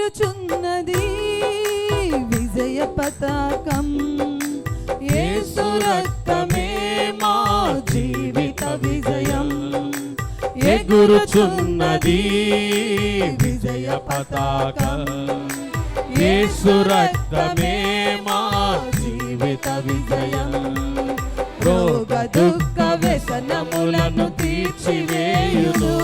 ఎగురుచున్నది విజయ పతాకం. యేసు రక్తమే మా జీవిత విజయం. ఎగురుచున్నది విజయ పతాకం. యేసు రక్తమే మా జీవిత విజయం. రోగ దుఃఖ వ్యసనములను తీర్చివేయును.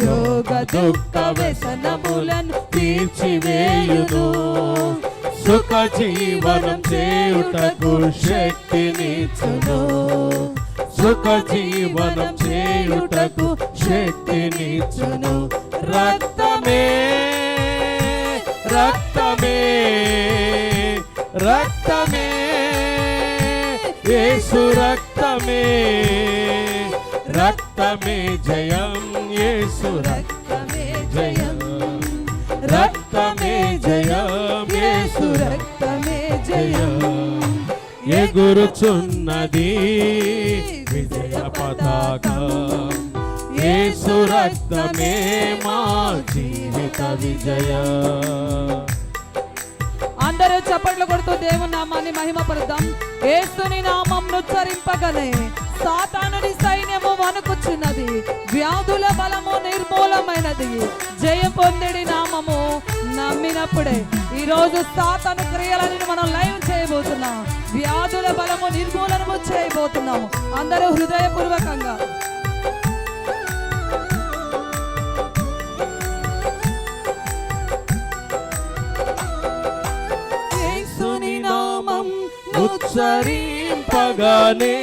రోగ దుఃఖ వ్యసనములను తీర్చివేయును. సుఖ జీవనం చేయుటకు శక్తినిచ్చును. సుఖ జీవనం చేయుటకు శక్తినిచ్చును. రక్తమే రక్తమే రక్తమే యేసు రక్తమే. రక్తమే జయం. యేసు రక్తమే జయం. రక్తమే జయం. యేసు రక్తమే జయం. ఎగురుచున్నది విజయ పతాకం. యేసు రక్తమే మా జీవిత విజయం. అందరూ చప్పట్లు కొడుతూ దేవుని నామాన్ని మహిమపరుద్దాం. యేసుని నామం ఉచ్చరింపగలే సాతానుడి సైన్యము వణుకుచున్నది. వ్యాధుల బలము నిర్మూలమైనది. జయం పొందిడి నామము నమ్మినప్పుడే. ఈ రోజు సాతాను క్రియలని మనం లైవ్ చేయబోతున్నాం. వ్యాధుల బలము నిర్మూలనము చేయబోతున్నాము. అందరూ హృదయపూర్వకంగా ఉచ్చరింపగానే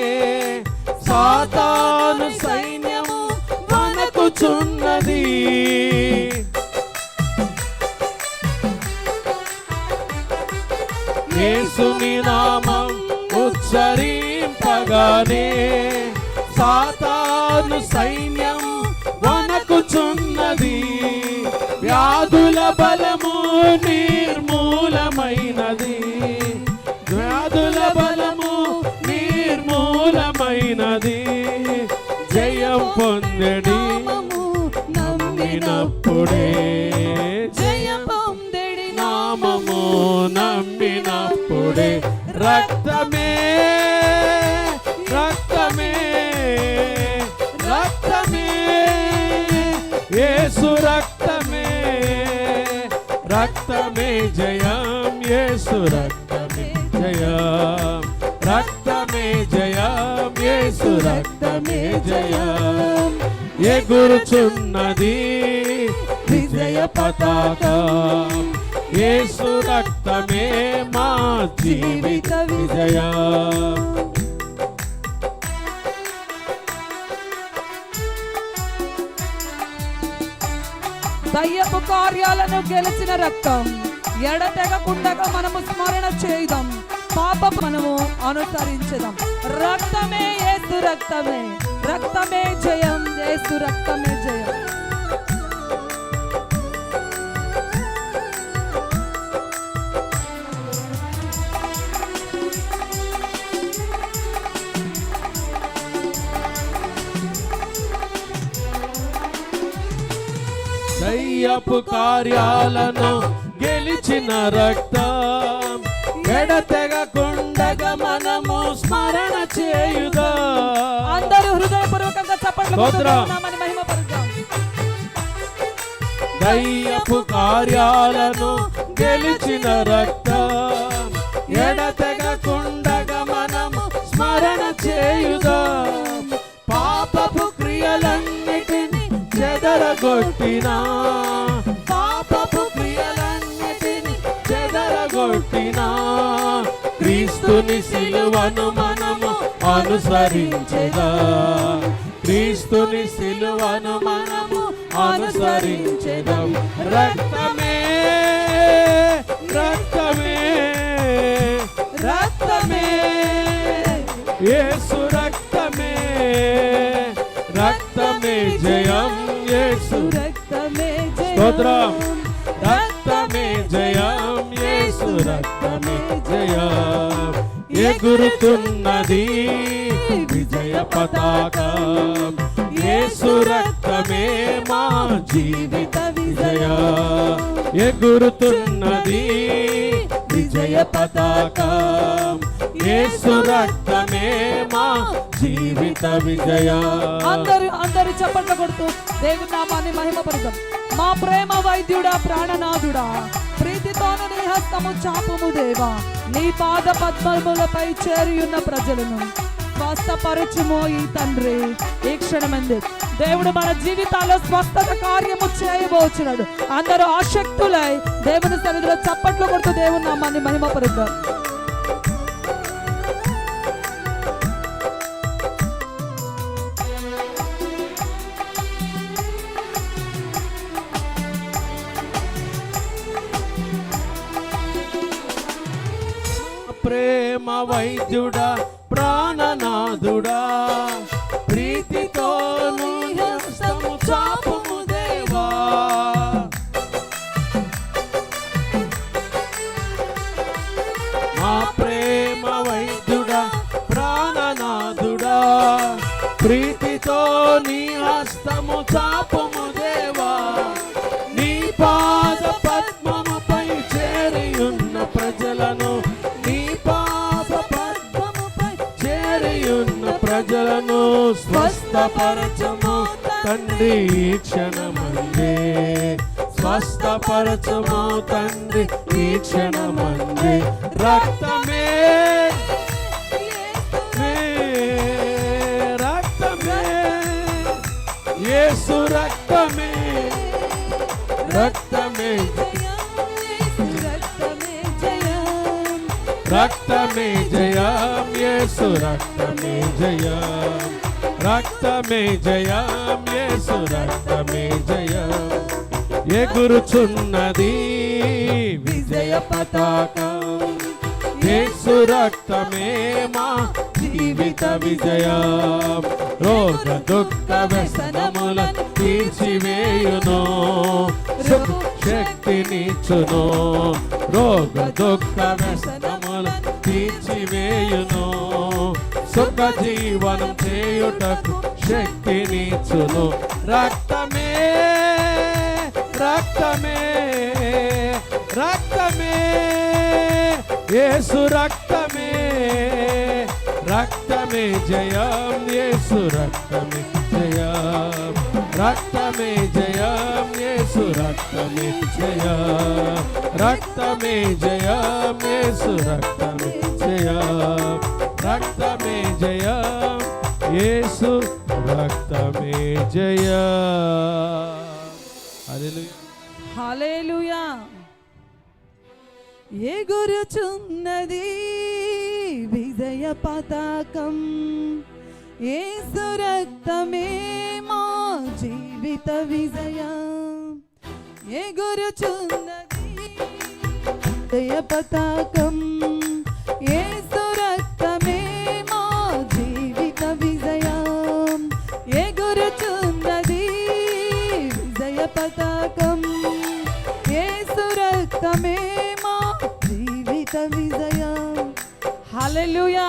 సాతాను సైన్యము వణకుచున్నది. యేసుని నామం ఉచ్చరింపగానే సాతాను సైన్యం వణకుచున్నది. వ్యాధుల బలము నిర్మూలమైనది. వ్యాధుల బలము నిర్మూలమైనది. జయం పొందడి నమ్మినప్పుడే. జయం పొందడి నామము నమ్మినప్పుడే. రక్తమే రక్తమే రక్తమే యేసు రక్తమే. రక్తమే జయం. యేసు రక్తమే జయం. రక్తమే జయం. యేసు రక్తమే జయం. ఎగురుచున్నది విజయ పతాకం. యేసు రక్తమే మా జీవిత విజయం. దయ్యపు కార్యాలను గెలిచిన రక్తం. ఎడతెగకుండగా మనము స్మరణ చేద్దాం. పాప మనము అనుసరించదాం. రక్తమే యేసు రక్తమే. రక్తమే జయం. యేసు రక్తమే జయం. దయ్యపు కార్యాలను గెలిచిన రక్తం. ఎడతెగకుండగా మనము స్మరణ చేయుదా. అందరూ హృదయపూర్వకంగా చప్పట్లు కొడుదాం. మహిమపరుద్దాం. దయ్యపు కార్యాలను గెలిచిన రక్తం. ఎడతెగకుండగా మనము స్మరణ చేయుదా. పాపపు క్రియలన్నిటిని చెదరగొట్టినా. పాపపు క్రియలన్నిటిని చెదరగొట్టినా. క్రీస్తుని సిలువను మనము అనుసరించెదా. క్రీస్తుని సిలువను మనము అనుసరించెదం. రక్తమే రక్తమే రక్తమే యేసు రక్తమే. రక్తమే జయం. యేసు రక్తమే స్తోత్రం. రక్తమే జయం. యేసు రక్తమే జయం. ఎగురుతున్నది విజయ పతాకం. యేసు రక్తమే మా జీవిత విజయ ఎగురుతున్నది విజయ పతాకం యేసు రక్తమే మా జీవిత విజయ అందరూ చప్పట్లు కొడుతూ దేవుని నామాన్ని మహిమపరుద్దాం. మా ప్రేమ వైద్యుడా ప్రాణనాథుడా ప్రీతితోను నీ హస్తము చాపుము దేవా, నీ పాద పద్మములపై చేరియున్న ప్రజలను స్వస్థపరచుము ఈ తండ్రి. ఈ క్షణమంది దేవుడు మన జీవితాల్లో స్వస్థత కార్యము చేయబోచున్నాడు. అందరూ ఆసక్తులై దేవుని సన్నిధిలో చప్పట్లు కొడుతూ దేవుని నామాన్ని మహిమపరుద్దాం. ప్రేమ వైద్యుడా ప్రాణనాథుడా ప్రీతితో నీ హస్తము చాపుము దేవా, మా ప్రేమ వైద్యుడా ప్రాణనాథుడా ప్రీతితో నీ హస్తము చాపుము దేవా, నీ పాద పద్మముపై చేరియున్న ప్రజలను ప్రజలను స్వస్థపరచము తండ్రి ఈ క్షణమందే, స్వస్థపరచము తండ్రి ఈ క్షణమందే. రక్తమే రక్తమే యేసు రక్తమే రక్తమే రక్తమే జయం యేసు రక్తమే జయం రక్తమే జయం యేసు రక్తమే జయం ఎగురుచున్నది విజయ పతాకం యేసు రక్తమే మా జీవిత విజయం రోగ దుఃఖ వ్యసనములను తీర్చివేయును శక్తినిచ్చును రోగ దుఃఖ వ్యసనములను తీర్చివేయును సుఖ జీవనం చేయుటకు శక్తినిచ్చును రక్తమే రక్తమే రక్తమే యేసు రక్తమే రక్తమే జయం యేసు రక్తమే జయం రక్తమే జయం యేసు రక్తమే జయం రక్తమే జయం యేసు రక్తమే జయం రక్తమే జయం యేసు రక్తమే జయం. హల్లెలూయా హల్లెలూయా. ఎగురుచున్నది విజయ పతాకం యేసు రక్తమే మా జీవిత విజయం ఎగురుచున్నది విజయ పతాకం యేసు రక్తమే మా జీవిత విజయం ఎగురుచున్నది విజయ పతాకం యేసు రక్తమే మా జీవిత విజయం. హల్లెలూయా.